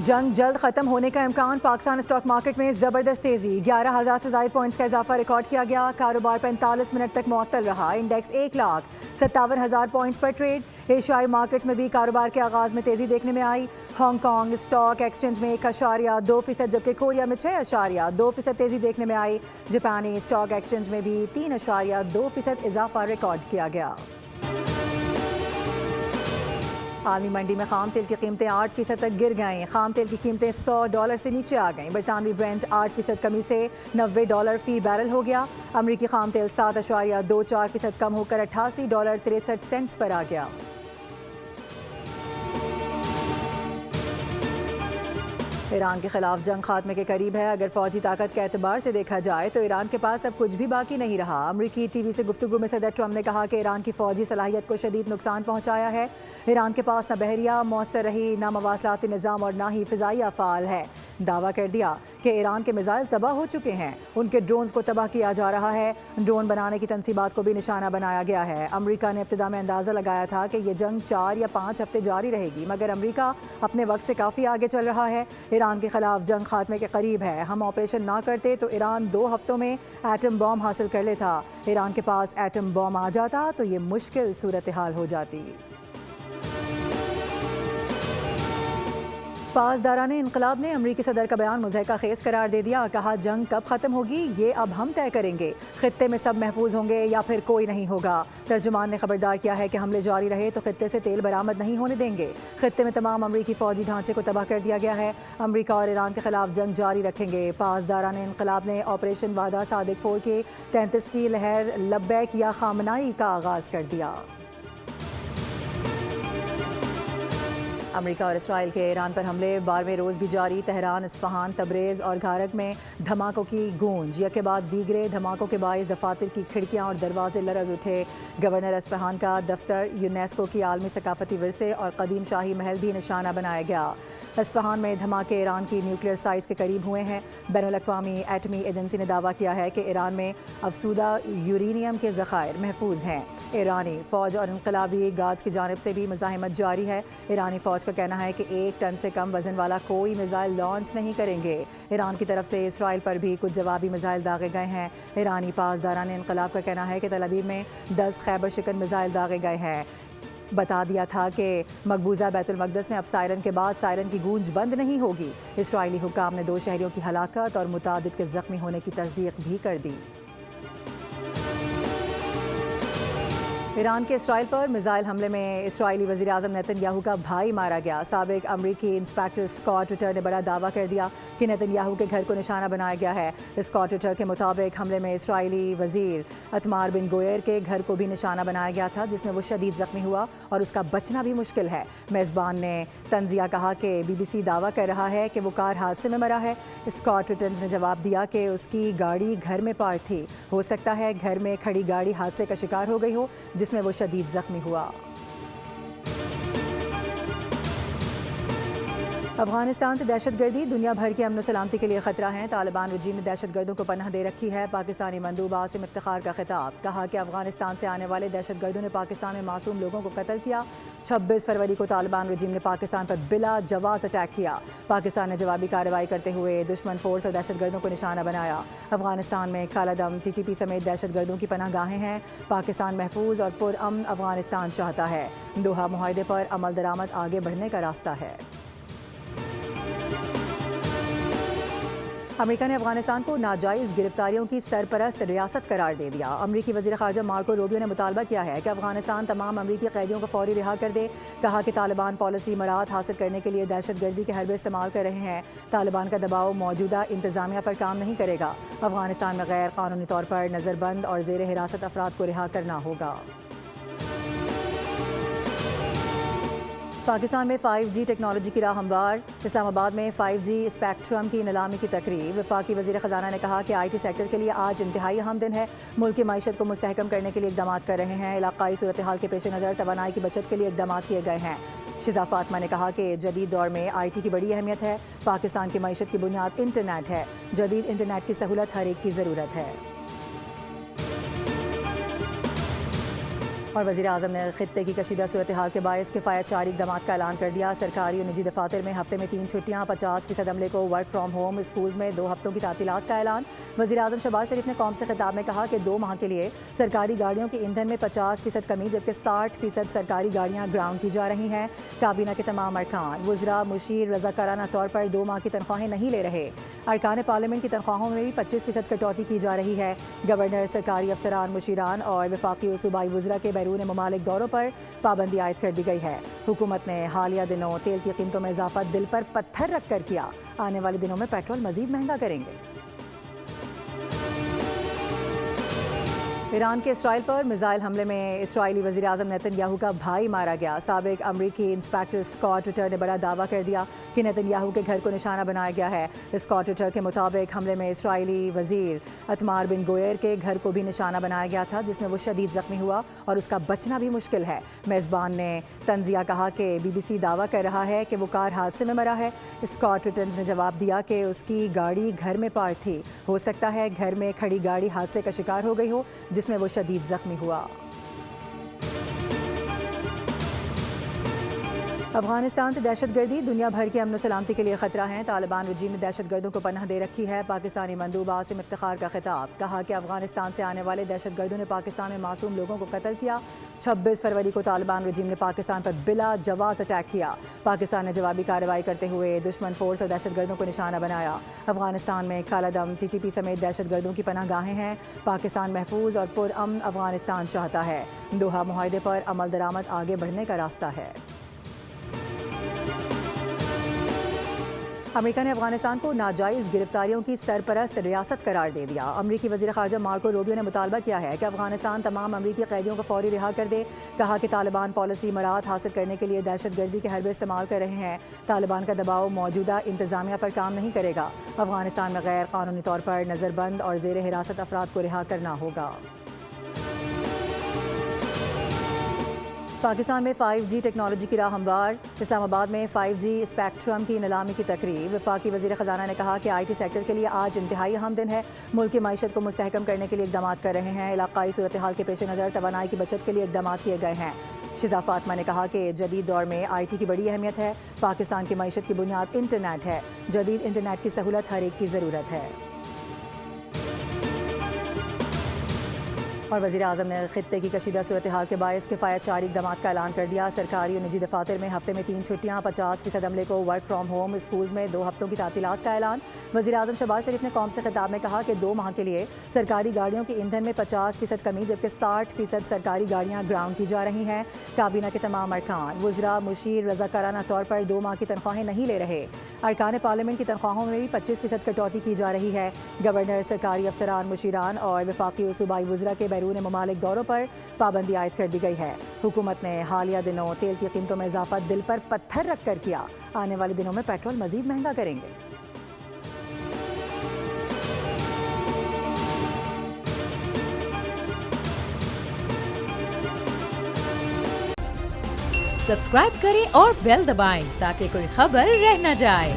جنگ جلد ختم ہونے کا امکان، پاکستان اسٹاک مارکیٹ میں زبردست تیزی، 11,000 سے زائد پوائنٹس کا اضافہ ریکارڈ کیا گیا، کاروبار 45 منٹ تک معطل رہا، انڈیکس 1,57,000 پوائنٹس پر ٹریڈ۔ ایشیائی مارکیٹس میں بھی کاروبار کے آغاز میں تیزی دیکھنے میں آئی، ہانگ کانگ اسٹاک ایکسچینج میں 1.2%، جبکہ کوریا میں 6.2% تیزی دیکھنے میں آئی، جاپانی اسٹاک ایکسچینج میں بھی 3.2% اضافہ ریکارڈ کیا گیا۔ عالمی منڈی میں خام تیل کی قیمتیں 8% تک گر گئیں، خام تیل کی قیمتیں $100 سے نیچے آ گئیں، برطانوی برنٹ 8% کمی سے $90 فی بیرل ہو گیا، امریکی خام تیل 7.24% کم ہو کر $88.63 پر آ گیا۔ ایران کے خلاف جنگ خاتمے کے قریب ہے، اگر فوجی طاقت کے اعتبار سے دیکھا جائے تو ایران کے پاس اب کچھ بھی باقی نہیں رہا۔ امریکی ٹی وی سے گفتگو میں صدر ٹرمپ نے کہا کہ ایران کی فوجی صلاحیت کو شدید نقصان پہنچایا ہے، ایران کے پاس نہ بحریہ مؤثر رہی، نہ مواصلاتی نظام اور نہ ہی فضائیہ فعال ہے۔ دعویٰ کر دیا کہ ایران کے میزائل تباہ ہو چکے ہیں، ان کے ڈرونز کو تباہ کیا جا رہا ہے، ڈرون بنانے کی تنصیبات کو بھی نشانہ بنایا گیا ہے۔ امریکہ نے ابتدا میں اندازہ لگایا تھا کہ یہ جنگ 4 یا 5 ہفتے جاری رہے گی، مگر امریکہ اپنے وقت سے کافی آگے چل رہا ہے، ایران کے خلاف جنگ خاتمے کے قریب ہے، ہم آپریشن نہ کرتے تو ایران 2 ہفتوں میں ایٹم بم حاصل کر لیتا، ایران کے پاس ایٹم بم آ جاتا تو یہ مشکل صورتحال ہو جاتی۔ پاسداران انقلاب نے امریکی صدر کا بیان مضحکہ خیز قرار دے دیا، کہا جنگ کب ختم ہوگی یہ اب ہم طے کریں گے، خطے میں سب محفوظ ہوں گے یا پھر کوئی نہیں ہوگا۔ ترجمان نے خبردار کیا ہے کہ حملے جاری رہے تو خطے سے تیل برآمد نہیں ہونے دیں گے، خطے میں تمام امریکی فوجی ڈھانچے کو تباہ کر دیا گیا ہے، امریکہ اور ایران کے خلاف جنگ جاری رکھیں گے۔ پاسداران انقلاب نے آپریشن وعدہ صادق 4 کی 33ویں لہر لبیک یا خامنائی کا آغاز کر دیا۔ امریکہ اور اسرائیل کے ایران پر حملے 12ویں روز بھی جاری، تہران، اصفہان، تبریز اور گھارک میں دھماکوں کی گونج، یک کے بعد دیگرے دھماکوں کے باعث دفاتر کی کھڑکیاں اور دروازے لرز اٹھے۔ گورنر اصفہان کا دفتر یونیسکو کی عالمی ثقافتی ورثے اور قدیم شاہی محل بھی نشانہ بنایا گیا۔ اصفہان میں دھماکے ایران کی نیوکلیئر سائٹس کے قریب ہوئے ہیں۔ بین الاقوامی ایٹمی ایجنسی نے دعویٰ کیا ہے کہ ایران میں افزودہ یورینیم کے ذخائر محفوظ ہیں۔ ایرانی فوج اور انقلابی گارڈز کی جانب سے بھی مزاحمت جاری ہے، ایرانی فوج کا کہنا ہے کہ 1 ٹن سے کم وزن والا کوئی میزائل لانچ نہیں کریں گے۔ ایران کی طرف سے اسرائیل پر بھی کچھ جوابی میزائل داغے گئے ہیں۔ ایرانی پاسداران انقلاب کا کہنا ہے کہ تل ابیب میں 10 خیبر شکن میزائل داغے گئے ہیں۔ بتا دیا تھا کہ مقبوضہ بیت المقدس میں اب سائرن کے بعد سائرن کی گونج بند نہیں ہوگی۔ اسرائیلی حکام نے 2 شہریوں کی ہلاکت اور متعدد کے زخمی ہونے کی تصدیق بھی کر دی۔ ایران کے اسرائیل پر میزائل حملے میں اسرائیلی وزیراعظم نیتن یاہو کا بھائی مارا گیا۔ سابق امریکی انسپیکٹر اسکاٹ رٹر نے بڑا دعویٰ کر دیا کہ نیتن یاہو کے گھر کو نشانہ بنایا گیا ہے۔ اسکاٹ رٹر کے مطابق حملے میں اسرائیلی وزیر اتمار بن گویر کے گھر کو بھی نشانہ بنایا گیا تھا، جس میں وہ شدید زخمی ہوا اور اس کا بچنا بھی مشکل ہے۔ میزبان نے تنزیہ کہا کہ بی بی سی دعویٰ کر رہا ہے کہ وہ کار حادثے میں مرا ہے۔ اسکاٹ رٹرز نے جواب دیا کہ اس کی گاڑی گھر میں پارک تھی، ہو سکتا ہے گھر میں کھڑی گاڑی حادثے کا شکار ہو گئی ہو جس میں وہ شدید زخمی ہوا۔ افغانستان سے دہشت گردی دنیا بھر کی امن و سلامتی کے لیے خطرہ ہیں، طالبان رجیم نے دہشت گردوں کو پناہ دے رکھی ہے۔ پاکستانی مندوب عاصم افتخار کا خطاب، کہا کہ افغانستان سے آنے والے دہشت گردوں نے پاکستان میں معصوم لوگوں کو قتل کیا۔ 26 فروری کو طالبان رجیم نے پاکستان پر بلا جواز اٹیک کیا، پاکستان نے جوابی کارروائی کرتے ہوئے دشمن فورس اور دہشت گردوں کو نشانہ بنایا۔ افغانستان میں کالا دم، ٹی ٹی پی سمیت دہشت گردوں کی پناہ گاہیں ہیں۔ پاکستان محفوظ اور پرامن افغانستان چاہتا ہے، دوحہ معاہدے پر عمل درآمد آگے بڑھنے کا راستہ ہے۔ امریکہ نے افغانستان کو ناجائز گرفتاریوں کی سرپرست ریاست قرار دے دیا۔ امریکی وزیر خارجہ مارکو روبیو نے مطالبہ کیا ہے کہ افغانستان تمام امریکی قیدیوں کو فوری رہا کر دے، کہا کہ طالبان پالیسی مراعات حاصل کرنے کے لیے دہشت گردی کے حربے استعمال کر رہے ہیں، طالبان کا دباؤ موجودہ انتظامیہ پر کام نہیں کرے گا، افغانستان میں غیر قانونی طور پر نظر بند اور زیر حراست افراد کو رہا کرنا ہوگا۔ پاکستان میں 5G ٹیکنالوجی کی راہ ہموار، اسلام آباد میں 5G اسپیکٹرم کی نیلامی کی تقریب، وفاقی وزیر خزانہ نے کہا کہ IT سیکٹر کے لیے آج انتہائی اہم دن ہے، ملک کی معیشت کو مستحکم کرنے کے لیے اقدامات کر رہے ہیں، علاقائی صورتحال کے پیش نظر توانائی کی بچت کے لیے اقدامات کیے گئے ہیں۔ شیدا فاطمہ نے کہا کہ جدید دور میں IT کی بڑی اہمیت ہے، پاکستان کی معیشت کی بنیاد انٹرنیٹ ہے، جدید انٹرنیٹ کی سہولت ہر ایک کی ضرورت ہے۔ اور وزیر اعظم نے خطے کی کشیدہ صورتحال کے باعث کفایت شعاری اقدامات کا اعلان کر دیا۔ سرکاری اور نجی دفاتر میں ہفتے میں 3 چھٹیاں، 50% عملے کو ورک فرام ہوم، اسکولز میں 2 ہفتوں کی تعطیلات کا اعلان۔ وزیر اعظم شہباز شریف نے قوم سے خطاب میں کہا کہ 2 ماہ کے لیے سرکاری گاڑیوں کے ایندھن میں 50% کمی جبکہ 60% سرکاری گاڑیاں گراؤنڈ کی جا رہی ہیں۔ کابینہ کے تمام ارکان، وزراء، مشیر رضاکارانہ طور پر 2 ماہ کی تنخواہیں نہیں لے رہے۔ ارکان پارلیمنٹ کی تنخواہوں میں بھی 25% کٹوتی کی جا رہی ہے۔ گورنر، سرکاری افسران، مشیران اور وفاقی و صوبائی وزراء کے بیرون ممالک دوروں پر پابندی عائد کر دی گئی ہے۔ حکومت نے حالیہ دنوں تیل کی قیمتوں میں اضافہ دل پر پتھر رکھ کر کیا۔ آنے والے دنوں میں پیٹرول مزید مہنگا کریں گے۔ ایران کے اسرائیل پر میزائل حملے میں اسرائیلی وزیر اعظم نیتن یاہو کا بھائی مارا گیا۔ سابق امریکی انسپیکٹر اسکاٹ ریٹر نے بڑا دعویٰ کر دیا کہ نیتن یاہو کے گھر کو نشانہ بنایا گیا ہے۔ اسکاٹ ریٹر کے مطابق حملے میں اسرائیلی وزیر اتمار بن گوئر کے گھر کو بھی نشانہ بنایا گیا تھا جس میں وہ شدید زخمی ہوا اور اس کا بچنا بھی مشکل ہے۔ میزبان نے تنزیہ کہا کہ BBC دعویٰ کر رہا ہے کہ وہ کار حادثے میں مرا ہے۔ اسکاٹ ریٹرز نے جواب دیا کہ اس کی گاڑی گھر میں پارک تھی، ہو سکتا ہے گھر میں کھڑی گاڑی حادثے کا شکار ہو گئی ہو جس میں وہ شدید زخمی ہوا۔ افغانستان سے دہشت گردی دنیا بھر کی امن و سلامتی کے لیے خطرہ ہیں۔ طالبان رجیم نے دہشت گردوں کو پناہ دے رکھی ہے۔ پاکستانی مندوب عاصم افتخار کا خطاب، کہا کہ افغانستان سے آنے والے دہشت گردوں نے پاکستان میں معصوم لوگوں کو قتل کیا۔ 26 فروری کو طالبان رجیم نے پاکستان پر بلا جواز اٹیک کیا۔ پاکستان نے جوابی کارروائی کرتے ہوئے دشمن فورس اور دہشت گردوں کو نشانہ بنایا۔ افغانستان میں کالا دم، TTP سمیت دہشت گردوں کی پناہ گاہیں ہیں۔ پاکستان محفوظ اور پرامن افغانستان چاہتا ہے۔ دوحہ معاہدے پر عمل درآمد آگے بڑھنے کا راستہ ہے۔ امریکہ نے افغانستان کو ناجائز گرفتاریوں کی سرپرست ریاست قرار دے دیا۔ امریکی وزیر خارجہ مارکو روبیو نے مطالبہ کیا ہے کہ افغانستان تمام امریکی قیدیوں کو فوری رہا کر دے۔ کہا کہ طالبان پالیسی مراعات حاصل کرنے کے لیے دہشت گردی کے حربے استعمال کر رہے ہیں۔ طالبان کا دباؤ موجودہ انتظامیہ پر کام نہیں کرے گا۔ افغانستان میں غیر قانونی طور پر نظر بند اور زیر حراست افراد کو رہا کرنا ہوگا۔ پاکستان میں 5G ٹیکنالوجی کی راہ ہموار۔ اسلام آباد میں 5G اسپیکٹرم کی نیلامی کی تقریب۔ وفاقی وزیر خزانہ نے کہا کہ IT سیکٹر کے لیے آج انتہائی اہم دن ہے۔ ملک کی معیشت کو مستحکم کرنے کے لیے اقدامات کر رہے ہیں۔ علاقائی صورتحال کے پیش نظر توانائی کی بچت کے لیے اقدامات کیے گئے ہیں۔ شدا فاطمہ نے کہا کہ جدید دور میں IT کی بڑی اہمیت ہے۔ پاکستان کی معیشت کی بنیاد انٹرنیٹ ہے۔ جدید انٹرنیٹ کی سہولت ہر ایک کی ضرورت ہے۔ اور وزیر اعظم نے خطے کی کشیدہ صورتحال کے باعث کفایت شعاری اقدامات کا اعلان کر دیا۔ سرکاری اور نجی دفاتر میں ہفتے میں 3 چھٹیاں، 50% عملے کو ورک فرام ہوم، اسکولز میں 2 ہفتوں کی تعطیلات کا اعلان۔ وزیر اعظم شہباز شریف نے قوم سے خطاب میں کہا کہ 2 ماہ کے لیے سرکاری گاڑیوں کے ایندھن میں 50% کمی جبکہ 60% سرکاری گاڑیاں گراؤنڈ کی جا رہی ہیں۔ کابینہ کے تمام ارکان، وزراء، مشیر رضاکارانہ طور پر 2 ماہ کی تنخواہیں نہیں لے رہے۔ ارکان پارلیمنٹ کی تنخواہوں میں بھی 25% کٹوتی کی جا رہی ہے۔ گورنر، سرکاری افسران، مشیران اور وفاقی و صوبائی وزراء کے بیرون ممالک دوروں پر پابندی عائد کر دی گئی ہے۔ حکومت نے حالیہ دنوں تیل کی قیمتوں میں اضافہ دل پر پتھر رکھ کر کیا۔ آنے والے دنوں میں پیٹرول مزید مہنگا کریں گے۔ سبسکرائب کریں اور بیل دبائیں تاکہ کوئی خبر رہ نہ جائے۔